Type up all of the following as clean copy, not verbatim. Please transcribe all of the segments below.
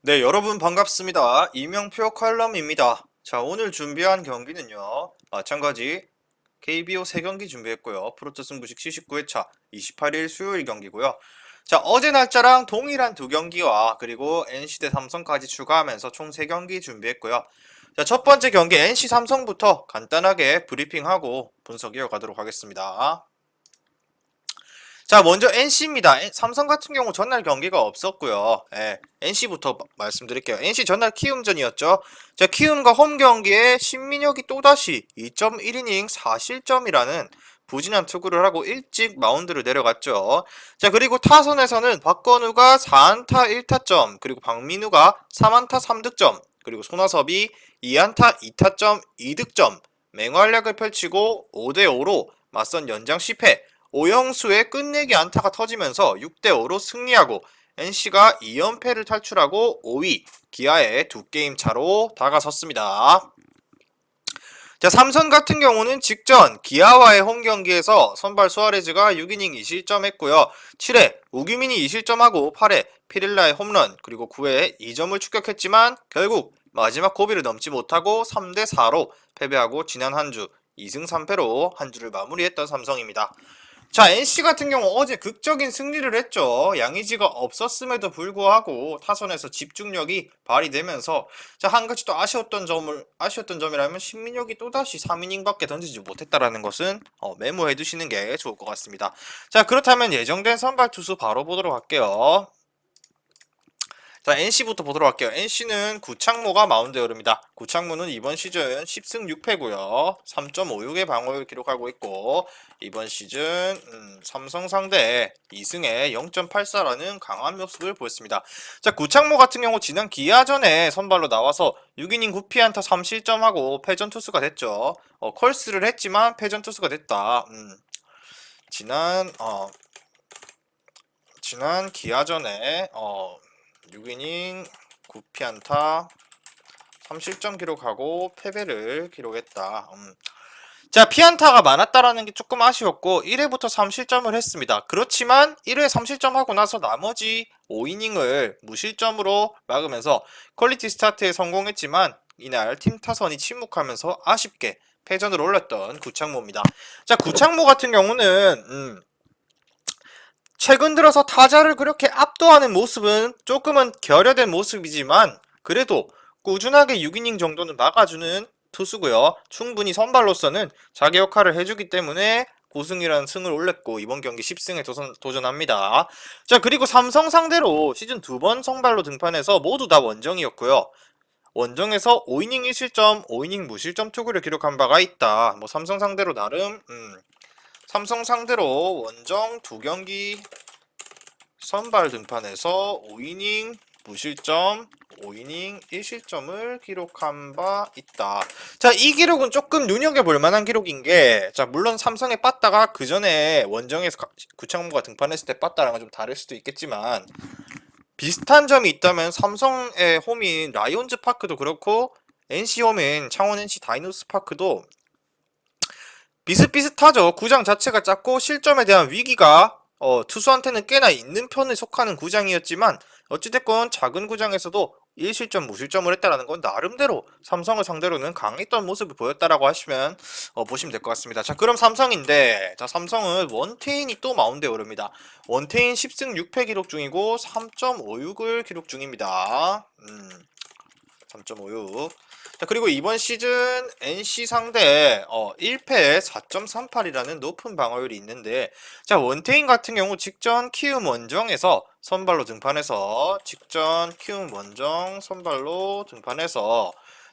네, 여러분 반갑습니다. 이명표 칼럼입니다. 자, 오늘 준비한 경기는요. 마찬가지 KBO 3경기 준비했고요. 프로토스 승부식 79회차 28일 수요일 경기고요. 자, 어제 날짜랑 동일한 두 경기와 그리고 NC 대 삼성까지 추가하면서 총 3경기 준비했고요. 자, 첫 번째 경기 NC 삼성부터 간단하게 브리핑하고 분석 이어가도록 하겠습니다. 자, 먼저 NC입니다. 삼성 같은 경우 전날 경기가 없었고요. NC부터 말씀드릴게요. NC 전날 키움전이었죠. 자, 키움과 홈 경기에 신민혁이 또다시 2.1이닝 4실점이라는 부진한 투구를 하고 일찍 마운드를 내려갔죠. 자, 그리고 타선에서는 박건우가 4안타 1타점, 그리고 박민우가 3안타 3득점, 그리고 손아섭이 2안타 2타점 2득점, 맹활약을 펼치고 5대5로 맞선 연장 10회, 오영수의 끝내기 안타가 터지면서 6대5로 승리하고 NC가 2연패를 탈출하고 5위 기아에 2게임 차로 다가섰습니다. 자, 삼성 같은 경우는 직전 기아와의 홈 경기에서 선발 수아레즈가 6이닝 2실점했고요. 7회 우규민이 2실점하고 8회 피렐라의 홈런 그리고 9회에 2점을 추격했지만 결국 마지막 고비를 넘지 못하고 3대4로 패배하고 지난 한 주 2승 3패로 한 주를 마무리했던 삼성입니다. 자, NC 같은 경우 어제 극적인 승리를 했죠. 양의지가 없었음에도 불구하고 타선에서 집중력이 발휘되면서 자, 한 가지 또 아쉬웠던 점이라면 신민혁이 또다시 3이닝밖에 던지지 못했다라는 것은 메모해 두시는 게 좋을 것 같습니다. 자, 그렇다면 예정된 선발 투수 바로 보도록 할게요. 자, NC부터 보도록 할게요. NC는 구창모가 마운드에 오릅니다. 구창모는 이번 시즌 10승 6패고요. 3.56의 방어를 기록하고 있고 이번 시즌 삼성 상대 2승에 0.84라는 강한 모습을 보였습니다. 자, 구창모 같은 경우 지난 기아전에 선발로 나와서 6이닝 9피안타 3실점하고 패전 투수가 됐죠. 컬스를 했지만 패전 투수가 됐다. 지난 기아전에 6이닝 9피안타 3실점 기록하고 패배를 기록했다. 자, 피안타가 많았다라는 게 조금 아쉬웠고 1회부터 3실점을 했습니다. 그렇지만 1회 3실점하고 나서 나머지 5이닝을 무실점으로 막으면서 퀄리티 스타트에 성공했지만 이날 팀 타선이 침묵하면서 아쉽게 패전을 올렸던 구창모입니다. 자, 구창모 같은 경우는 최근 들어서 타자를 그렇게 압도하는 모습은 조금은 결여된 모습이지만 그래도 꾸준하게 6이닝 정도는 막아주는 투수고요. 충분히 선발로서는 자기 역할을 해주기 때문에 9승이라는 승을 올렸고 이번 경기 10승에 도전합니다. 자, 그리고 삼성 상대로 시즌 2번 선발로 등판해서 모두 다 원정이었고요. 원정에서 5이닝 1실점, 5이닝 무실점 투구를 기록한 바가 있다. 삼성 상대로 나름 삼성 상대로 원정 2경기 선발 등판에서 5이닝 무실점, 5이닝 1실점을 기록한 바 있다. 자, 이 기록은 조금 눈여겨볼 만한 기록인 게, 자, 물론 삼성에 빠따가 그 전에 원정에서 구창모가 등판했을 때 빠따랑은 좀 다를 수도 있겠지만, 비슷한 점이 있다면 삼성의 홈인 라이온즈 파크도 그렇고, NC 홈인 창원 NC 다이노스 파크도 비슷비슷하죠. 구장 자체가 작고 실점에 대한 위기가 투수한테는 꽤나 있는 편에 속하는 구장이었지만 어찌됐건 작은 구장에서도 1실점 무실점을 했다라는 건 나름대로 삼성을 상대로는 강했던 모습을 보였다라고 하시면 보시면 될 것 같습니다. 자, 그럼 삼성인데 자, 삼성은 원태인이 또 마운드에 오릅니다. 원태인 10승 6패 기록 중이고 3.56을 기록 중입니다. 3.56. 자, 그리고 이번 시즌 NC 상대 1패에 4.38이라는 높은 방어율이 있는데, 자, 원태인 같은 경우 직전 키움 원정에서 선발로 등판해서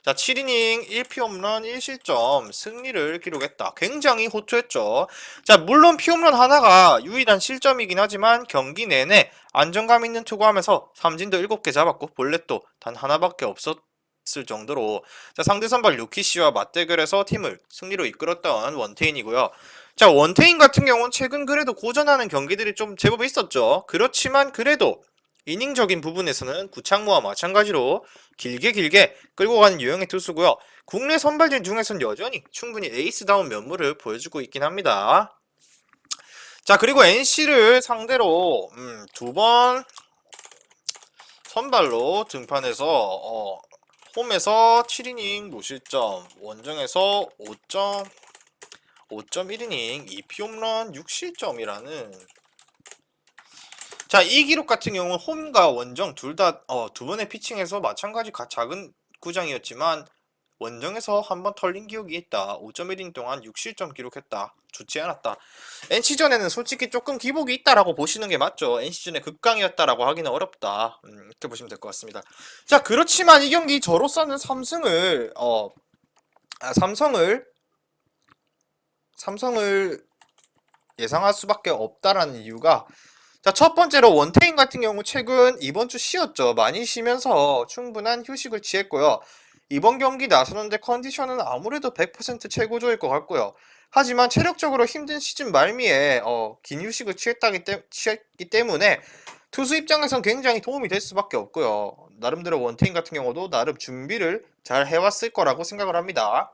자, 7이닝 1피 홈런 1실점 승리를 기록했다. 굉장히 호투했죠. 자, 물론 피 홈런 하나가 유일한 실점이긴 하지만 경기 내내 안정감 있는 투구하면서 삼진도 7개 잡았고 볼넷도 단 하나밖에 없었을 정도로 자, 상대 선발 루키씨와 맞대결해서 팀을 승리로 이끌었던 원태인이고요. 자, 원태인 같은 경우는 최근 그래도 고전하는 경기들이 좀 제법 있었죠. 그렇지만 그래도 이닝적인 부분에서는 구창모와 마찬가지로 길게 끌고 가는 유형의 투수고요. 국내 선발진 중에선 여전히 충분히 에이스다운 면모를 보여주고 있긴 합니다. 자, 그리고 NC를 상대로 선발로 등판해서 홈에서 7이닝 무실점, 원정에서 5.1이닝 2피 홈런 6실점이라는. 자, 이 기록 같은 경우는 홈과 원정 둘 다 두 번의 피칭에서 마찬가지 작은 구장이었지만 원정에서 한 번 털린 기억이 있다. 5.1이닝 동안 6실점 기록했다. 좋지 않았다. NC전에는 솔직히 조금 기복이 있다라고 보시는 게 맞죠. NC전에 극강이었다라고 하기는 어렵다. 이렇게 보시면 될 것 같습니다. 자, 그렇지만 이 경기 저로서는 삼성을 예상할 수밖에 없다라는 이유가, 자, 첫 번째로 원태인 같은 경우 최근 이번 주 쉬었죠. 많이 쉬면서 충분한 휴식을 취했고요. 이번 경기 나서는데 컨디션은 아무래도 100% 최고조일 것 같고요. 하지만 체력적으로 힘든 시즌 말미에 긴 휴식을 취했기 때문에 투수 입장에선 굉장히 도움이 될 수밖에 없고요. 나름대로 원태인 같은 경우도 나름 준비를 잘 해왔을 거라고 생각을 합니다.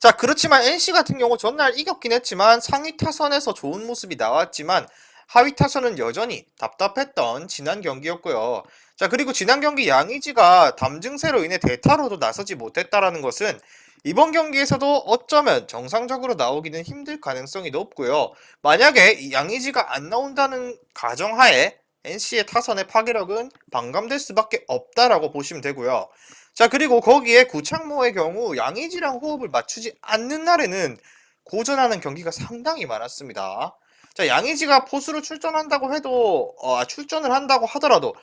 자, 그렇지만 NC 같은 경우 전날 이겼긴 했지만 상위 타선에서 좋은 모습이 나왔지만 하위 타선은 여전히 답답했던 지난 경기였고요. 자, 그리고 지난 경기 양의지가 담 증세로 인해 대타로도 나서지 못했다라는 것은 이번 경기에서도 어쩌면 정상적으로 나오기는 힘들 가능성이 높고요. 만약에 양의지가 안 나온다는 가정하에 NC의 타선의 파괴력은 반감될 수밖에 없다라고 보시면 되고요. 자, 그리고 거기에 구창모의 경우 양의지랑 호흡을 맞추지 않는 날에는 고전하는 경기가 상당히 많았습니다. 자, 양의지가 포수로 출전한다고 해도 출전을 한다고 하더라도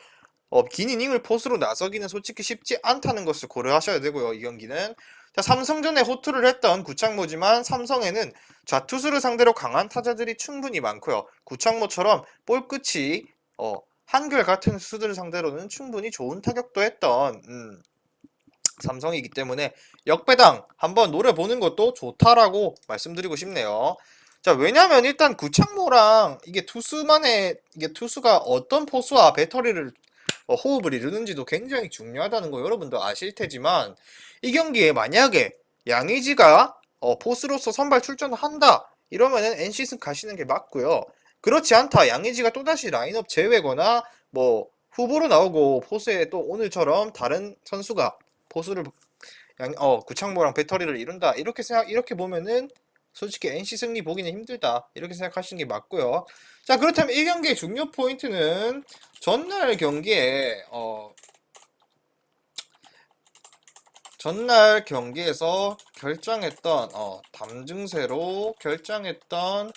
긴 이닝을 포수로 나서기는 솔직히 쉽지 않다는 것을 고려하셔야 되고요. 이 경기는 자, 삼성전에 호투를 했던 구창모지만 삼성에는 좌투수를 상대로 강한 타자들이 충분히 많고요. 구창모처럼 볼끝이 한결같은 수들을 상대로는 충분히 좋은 타격도 했던 삼성이기 때문에 역배당 한번 노려보는 것도 좋다라고 말씀드리고 싶네요. 자, 왜냐면 일단 구창모랑 이게 투수가 어떤 포수와 배터리를 호흡을 이루는지도 굉장히 중요하다는 거 여러분도 아실 테지만, 이 경기에 만약에 양의지가 포수로서 선발 출전을 한다 이러면은 NC승 가시는 게 맞고요. 그렇지 않다, 양의지가 또다시 라인업 제외거나 뭐 후보로 나오고 포수에 또 오늘처럼 다른 선수가 포수를 구창모랑 배터리를 이룬다 이렇게 보면은 솔직히 NC 승리 보기는 힘들다 이렇게 생각하시는 게 맞고요. 자, 그렇다면 이 경기의 중요 포인트는 전날 경기에서 결정했던 담증세로 결정했던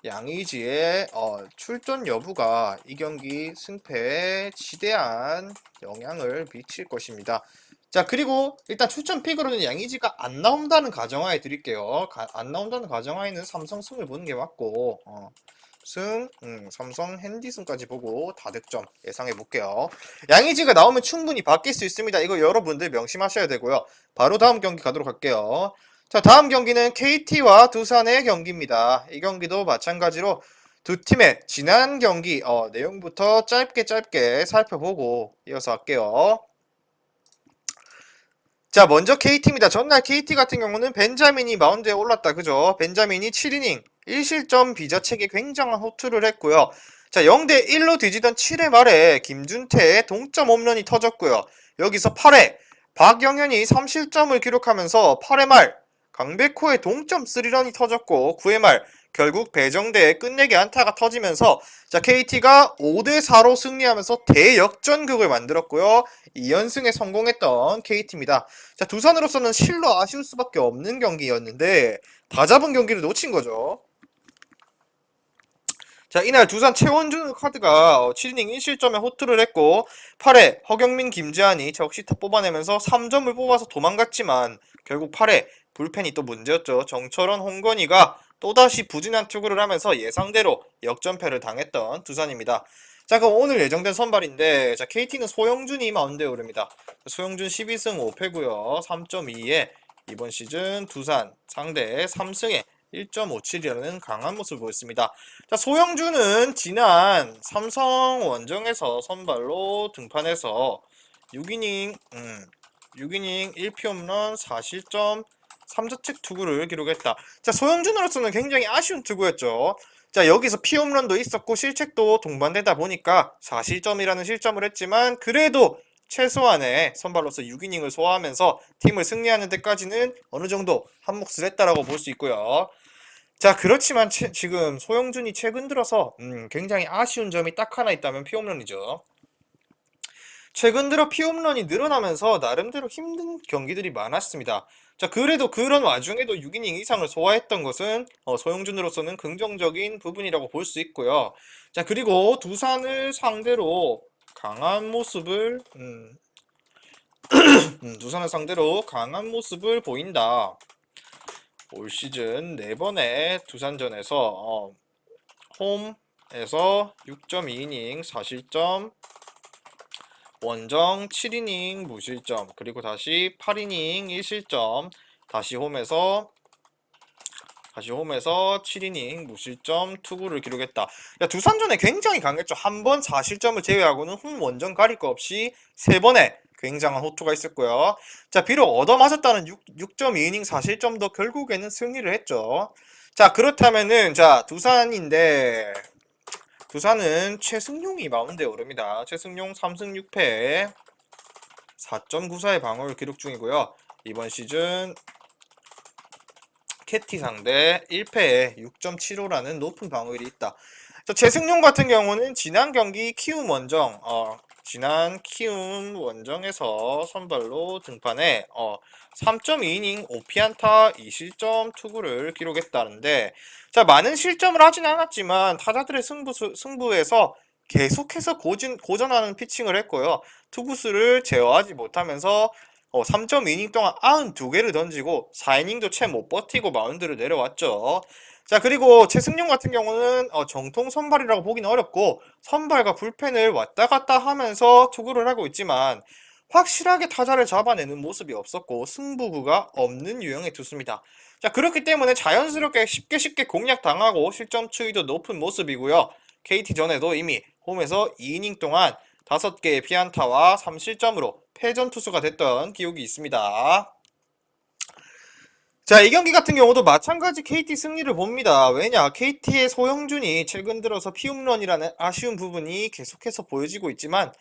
양의지의 출전 여부가 이 경기 승패에 지대한 영향을 미칠 것입니다. 자, 그리고 일단 출전 픽으로는 양의지가 안 나온다는 가정하에 드릴게요. 안 나온다는 가정하에는 삼성 승을 보는 게 맞고 삼성 핸디승까지 보고 다득점 예상해 볼게요. 양의지가 나오면 충분히 바뀔 수 있습니다. 이거 여러분들 명심하셔야 되고요. 바로 다음 경기 가도록 할게요. 자, 다음 경기는 KT와 두산의 경기입니다. 이 경기도 마찬가지로 두 팀의 지난 경기 내용부터 짧게 살펴보고 이어서 할게요. 자, 먼저 KT입니다. 전날 KT 같은 경우는 벤자민이 마운드에 올랐다. 그죠? 벤자민이 7이닝 1실점 비자책에 굉장한 호투를 했고요. 자, 0대1로 뒤지던 7회 말에 김준태의 동점 홈런이 터졌고요. 여기서 8회 박영현이 3실점을 기록하면서 8회 말 강백호의 동점 3런이 터졌고, 9회 말 결국 배정대의 끝내기 안타가 터지면서 자, KT가 5대4로 승리하면서 대역전극을 만들었고요. 2연승에 성공했던 KT입니다. 자, 두산으로서는 실로 아쉬울 수밖에 없는 경기였는데 다 잡은 경기를 놓친 거죠. 자, 이날 두산 최원준 카드가 7이닝 1실점에 호투를 했고, 8회 허경민 김재환이 적시타 뽑아내면서 3점을 뽑아서 도망갔지만 결국 8회 불펜이 또 문제였죠. 정철원, 홍건희가 또다시 부진한 투구를 하면서 예상대로 역전패를 당했던 두산입니다. 자, 그럼 오늘 예정된 선발인데, 자, KT는 소영준이 마운드에 오릅니다. 소영준 12승 5패고요. 3.2에 이번 시즌 두산 상대 3승에 1.57이라는 강한 모습을 보였습니다. 자, 소영준은 지난 삼성 원정에서 선발로 등판해서 6이닝 1피 홈런 4실점 3자책 투구를 기록했다. 자, 소영준으로서는 굉장히 아쉬운 투구였죠. 자, 여기서 피홈런도 있었고 실책도 동반되다 보니까 4실점이라는 실점을 했지만 그래도 최소한의 선발로서 6이닝을 소화하면서 팀을 승리하는 데까지는 어느 정도 한 몫을 했다라고 볼 수 있고요. 자, 그렇지만 지금 소영준이 최근 들어서 굉장히 아쉬운 점이 딱 하나 있다면 피홈런이죠. 최근 들어 피홈런이 늘어나면서 나름대로 힘든 경기들이 많았습니다. 자, 그래도 그런 와중에도 6이닝 이상을 소화했던 것은 소영준으로서는 긍정적인 부분이라고 볼 수 있고요. 자, 그리고 두산을 상대로 강한 모습을 두산을 상대로 강한 모습을 보인다. 올 시즌 4번의 두산전에서 홈에서 6.2이닝 4실점, 원정 7이닝 무실점, 그리고 다시 8이닝 1실점, 다시 홈에서 7이닝 무실점 투구를 기록했다. 야, 두산전에 굉장히 강했죠. 한 번 4실점을 제외하고는 홈 원정 가릴 거 없이 3번의 굉장한 호투가 있었고요. 자, 비록 얻어맞았다는 6.2이닝 4실점도 결국에는 승리를 했죠. 자, 그렇다면은 자, 두산은 최승용이 마운드에 오릅니다. 최승용 3승 6패 4.94의 방어를 기록 중이고요. 이번 시즌 캐티 상대 1패에 6.75라는 높은 방어율이 있다. 최승용 같은 경우는 지난 키움 원정에서 선발로 등판해 3.2이닝 5피안타 2실점 투구를 기록했다는데, 자, 많은 실점을 하진 않았지만 타자들의 승부에서 계속해서 고전하는 피칭을 했고요. 투구수를 제어하지 못하면서 3.2이닝 동안 92개를 던지고 4이닝도 채 못 버티고 마운드를 내려왔죠. 자, 그리고 최승용 같은 경우는 정통 선발이라고 보기는 어렵고 선발과 불펜을 왔다 갔다 하면서 투구를 하고 있지만 확실하게 타자를 잡아내는 모습이 없었고 승부구가 없는 유형의 투수입니다. 자, 그렇기 때문에 자연스럽게 쉽게 공략당하고 실점 추이도 높은 모습이고요. KT전에도 이미 홈에서 2이닝 동안 5개의 피안타와 3실점으로 패전 투수가 됐던 기억이 있습니다. 자, 이 경기 같은 경우도 마찬가지 KT 승리를 봅니다. 왜냐, KT의 소영준이 최근 들어서 피홈런이라는 아쉬운 부분이 계속해서 보여지고 있지만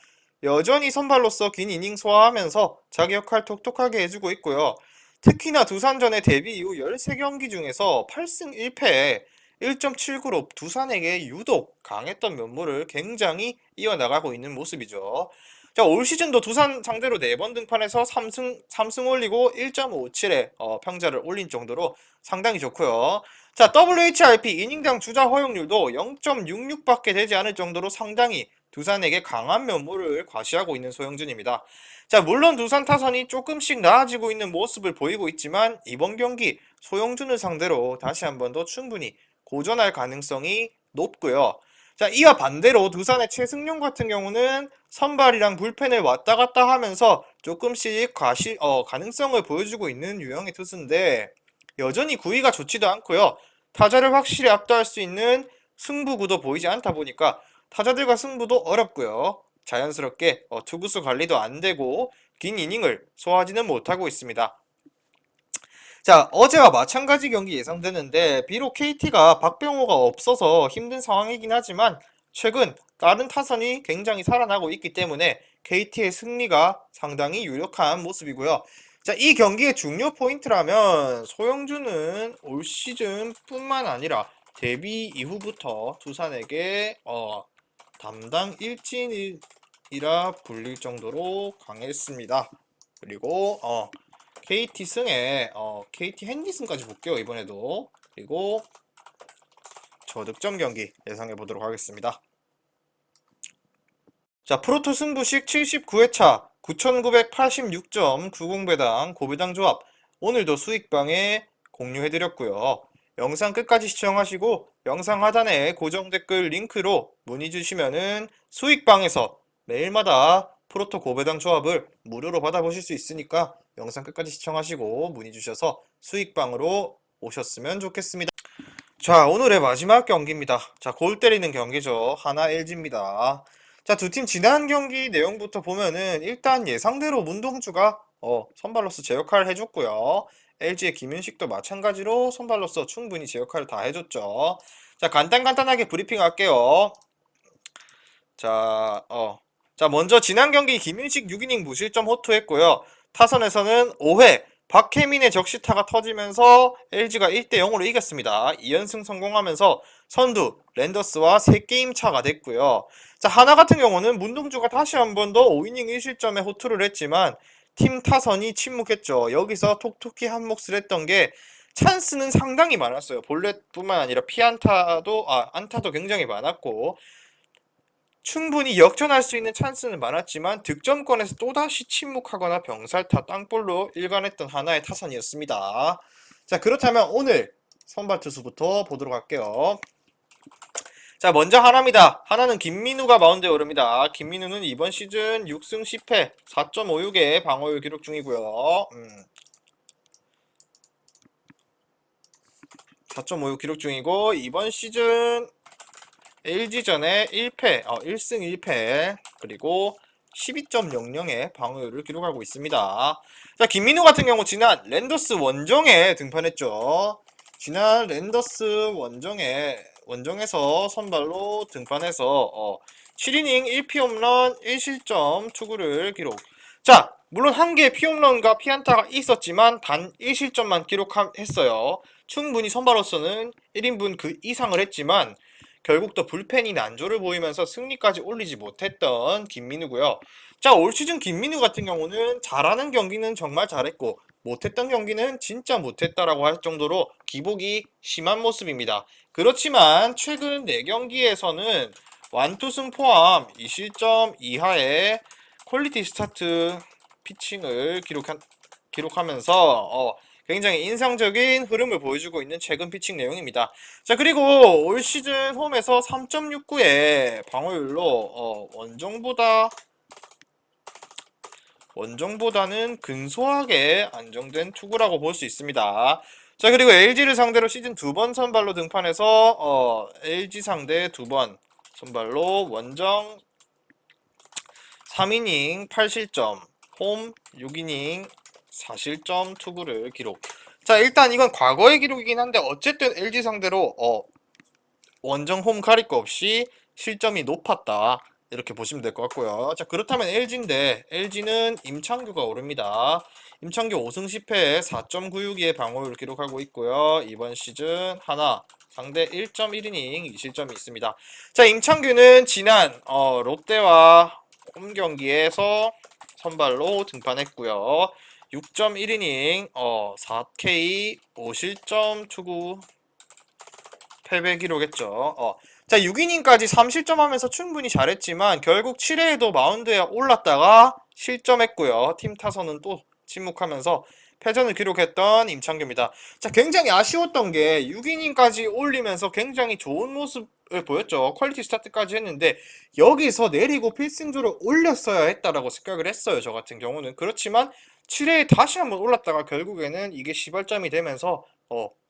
여전히 선발로서 긴 이닝 소화하면서 자기 역할 톡톡하게 해주고 있고요. 특히나 두산전의 데뷔 이후 13경기 중에서 8승 1패에 1.79로 두산에게 유독 강했던 면모를 굉장히 이어나가고 있는 모습이죠. 자, 올 시즌도 두산 상대로 4번 등판해서 3승 올리고 1.57의 평자를 올린 정도로 상당히 좋고요. 자, WHIP 이닝당 주자 허용률도 0.66밖에 되지 않을 정도로 상당히 두산에게 강한 면모를 과시하고 있는 소영준입니다. 자, 물론 두산 타선이 조금씩 나아지고 있는 모습을 보이고 있지만 이번 경기 소영준을 상대로 다시 한 번 더 충분히 고전할 가능성이 높고요. 자, 이와 반대로 두산의 최승용 같은 경우는 선발이랑 불펜을 왔다 갔다 하면서 조금씩 가능성을 보여주고 있는 유형의 투수인데 여전히 구위가 좋지도 않고요. 타자를 확실히 압도할 수 있는 승부구도 보이지 않다 보니까 타자들과 승부도 어렵고요. 자연스럽게 투구수 관리도 안 되고 긴 이닝을 소화하지는 못하고 있습니다. 자, 어제와 마찬가지 경기 예상되는데 비록 KT가 박병호가 없어서 힘든 상황이긴 하지만 최근 다른 타선이 굉장히 살아나고 있기 때문에 KT의 승리가 상당히 유력한 모습이고요. 자, 이 경기의 중요 포인트라면 소영준은 올 시즌뿐만 아니라 데뷔 이후부터 두산에게 담당 일진이라 불릴 정도로 강했습니다. 그리고 KT 승에 KT 핸디슨까지 볼게요. 이번에도. 그리고 저득점 경기 예상해 보도록 하겠습니다. 자, 프로토 승부식 79회차 9,986점 90배당 고배당 조합 오늘도 수익방에 공유해드렸고요. 영상 끝까지 시청하시고 영상 하단에 고정 댓글 링크로 문의 주시면은 수익방에서 매일마다 프로토 고배당 조합을 무료로 받아보실 수 있으니까 영상 끝까지 시청하시고 문의 주셔서 수익방으로 오셨으면 좋겠습니다. 자, 오늘의 마지막 경기입니다. 자, 골 때리는 경기죠. 하나 LG입니다. 자, 두 팀 지난 경기 내용부터 보면은 일단 예상대로 문동주가 선발로서 제 역할을 해줬고요. LG의 김윤식도 마찬가지로 선발로서 충분히 제 역할을 다 해줬죠. 자, 간단하게 브리핑 할게요. 자, 먼저 지난 경기 김윤식 6이닝 무실점 호투했고요. 타선에서는 5회 박혜민의 적시타가 터지면서 LG가 1대0으로 이겼습니다. 2연승 성공하면서 선두 랜더스와 3게임 차가 됐고요. 자, 하나 같은 경우는 문동주가 다시 한 번 더 5이닝 1실점에 호투를 했지만 팀 타선이 침묵했죠. 여기서 톡톡히 한 몫을 했던 게 찬스는 상당히 많았어요. 볼넷뿐만 아니라 안타도 굉장히 많았고 충분히 역전할 수 있는 찬스는 많았지만 득점권에서 또다시 침묵하거나 병살타 땅볼로 일관했던 하나의 타선이었습니다. 자, 그렇다면 오늘 선발 투수부터 보도록 할게요. 자, 먼저 하나입니다. 하나는 김민우가 마운드에 오릅니다. 김민우는 이번 시즌 6승 10패 4.56의 방어율 기록 중이고요. 4.56 기록 중이고 이번 시즌 LG전에 1승 1패 그리고 12.00의 방어율을 기록하고 있습니다. 자, 김민우 같은 경우 지난 랜더스 원정에 등판했죠. 지난 랜더스 원정에서 선발로 등판해서 7이닝 1피홈런 1실점 투구를 기록. 자, 물론 한 개의 피홈런과 피안타가 있었지만 단 1실점만 기록했어요. 충분히 선발로서는 1인분 그 이상을 했지만 결국 또 불펜이 난조를 보이면서 승리까지 올리지 못했던 김민우고요. 자, 올 시즌 김민우 같은 경우는 잘하는 경기는 정말 잘했고 못했던 경기는 진짜 못했다라고 할 정도로 기복이 심한 모습입니다. 그렇지만 최근 4경기에서는 완투승 포함 2실점 이하의 퀄리티 스타트 피칭을 기록하면서 굉장히 인상적인 흐름을 보여주고 있는 최근 피칭 내용입니다. 자, 그리고 올 시즌 홈에서 3.69의 방어율로 원정보다는 근소하게 안정된 투구라고 볼 수 있습니다. 자, 그리고 LG를 상대로 시즌 2번 선발로 등판해서 LG 상대 2번 선발로 원정 3이닝 8실점, 홈 6이닝 4실점 투구를 기록. 자, 일단 이건 과거의 기록이긴 한데 어쨌든 LG 상대로 원정 홈 가릴 거 없이 실점이 높았다. 이렇게 보시면 될 것 같고요. 자, 그렇다면 LG는 임창규가 오릅니다. 임창규 5승 10패에 4.96의 방어율을 기록하고 있고요. 이번 시즌 하나 상대 1.1이닝 2실점이 있습니다. 자, 임창규는 지난 롯데와 홈 경기에서 선발로 등판했고요. 6.1이닝 4K 5실점 투구 패배 기록했죠. 자, 6이닝까지 3실점 하면서 충분히 잘했지만 결국 7회에도 마운드에 올랐다가 실점했고요. 팀 타선은 또 침묵하면서 패전을 기록했던 임창규입니다. 자, 굉장히 아쉬웠던 게 6이닝까지 올리면서 굉장히 좋은 모습을 보였죠. 퀄리티 스타트까지 했는데 여기서 내리고 필승조를 올렸어야 했다라고 생각을 했어요. 저 같은 경우는. 그렇지만 7회에 다시 한번 올랐다가 결국에는 이게 시발점이 되면서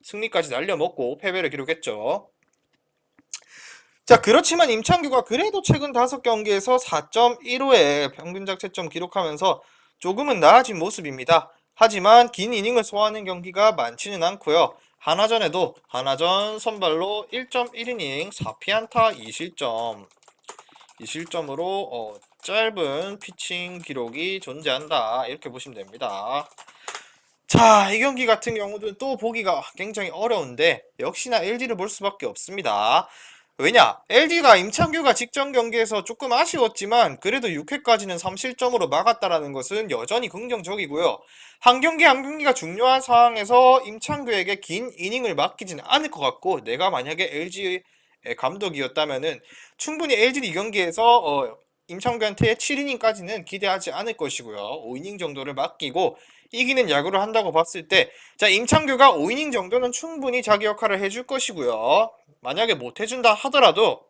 승리까지 날려먹고 패배를 기록했죠. 자, 그렇지만 임창규가 그래도 최근 5경기에서 4.15의 평균 자책점 기록하면서 조금은 나아진 모습입니다. 하지만 긴 이닝을 소화하는 경기가 많지는 않고요. 하나전 선발로 1.1이닝 4피안타 2실점으로 짧은 피칭 기록이 존재한다. 이렇게 보시면 됩니다. 자, 이 경기 같은 경우는 또 보기가 굉장히 어려운데 역시나 LG를 볼 수밖에 없습니다. 왜냐? LG가 임창규가 직전 경기에서 조금 아쉬웠지만 그래도 6회까지는 3실점으로 막았다라는 것은 여전히 긍정적이고요. 한 경기가 중요한 상황에서 임창규에게 긴 이닝을 맡기지는 않을 것 같고 내가 만약에 LG의 감독이었다면은 충분히 LG 이 경기에서 임창규한테 7이닝까지는 기대하지 않을 것이고요. 5이닝 정도를 맡기고 이기는 야구를 한다고 봤을 때, 자, 임창규가 5이닝 정도는 충분히 자기 역할을 해줄 것이고요. 만약에 못 해준다 하더라도,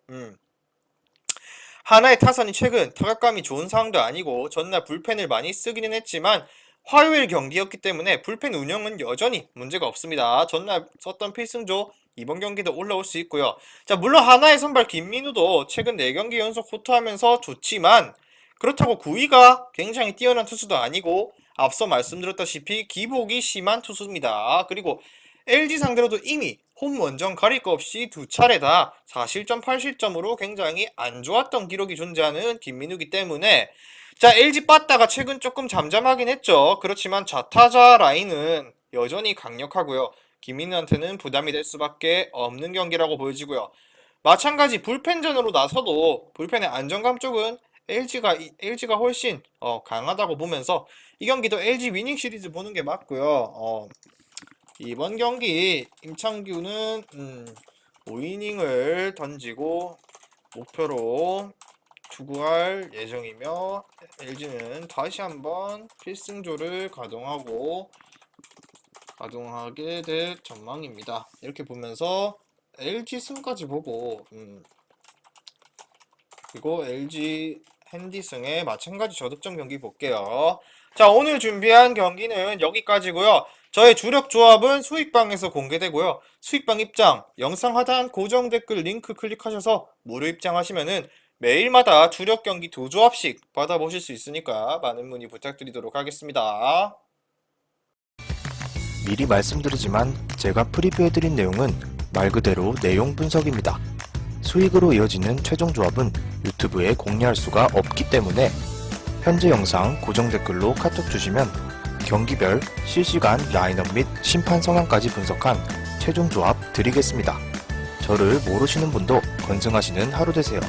하나의 타선이 최근 타격감이 좋은 상황도 아니고, 전날 불펜을 많이 쓰기는 했지만, 화요일 경기였기 때문에 불펜 운영은 여전히 문제가 없습니다. 전날 썼던 필승조, 이번 경기도 올라올 수 있고요. 자, 물론 하나의 선발 김민우도 최근 4경기 연속 호투하면서 좋지만, 그렇다고 구위가 굉장히 뛰어난 투수도 아니고, 앞서 말씀드렸다시피 기복이 심한 투수입니다. 그리고 LG 상대로도 이미 홈 원정 가릴 거 없이 두 차례다 4실점 8실점으로 굉장히 안 좋았던 기록이 존재하는 김민우기 때문에 자, LG 빠따가 최근 조금 잠잠하긴 했죠. 그렇지만 좌타자 라인은 여전히 강력하고요. 김민우한테는 부담이 될 수밖에 없는 경기라고 보여지고요. 마찬가지 불펜전으로 나서도 불펜의 안정감 쪽은 LG가 훨씬 강하다고 보면서 이 경기도 LG 위닝 시리즈 보는 게 맞고요. 이번 경기 임창규는 5이닝을 던지고 목표로 투구할 예정이며 LG는 다시 한번 필승조를 가동하게 될 전망입니다. 이렇게 보면서 LG 승까지 보고 그리고 LG 핸디승의 마찬가지 저득점 경기 볼게요. 자, 오늘 준비한 경기는 여기까지고요. 저의 주력 조합은 수익방에서 공개되고요. 수익방 입장, 영상 하단 고정 댓글 링크 클릭하셔서 무료 입장하시면은 매일마다 주력 경기 두 조합씩 받아보실 수 있으니까 많은 문의 부탁드리도록 하겠습니다. 미리 말씀드리지만 제가 프리뷰해드린 내용은 말 그대로 내용 분석입니다. 수익으로 이어지는 최종 조합은 유튜브에 공개할 수가 없기 때문에 현재 영상 고정 댓글로 카톡 주시면 경기별 실시간 라인업 및 심판 성향까지 분석한 최종 조합 드리겠습니다. 저를 모르시는 분도 건승하시는 하루 되세요.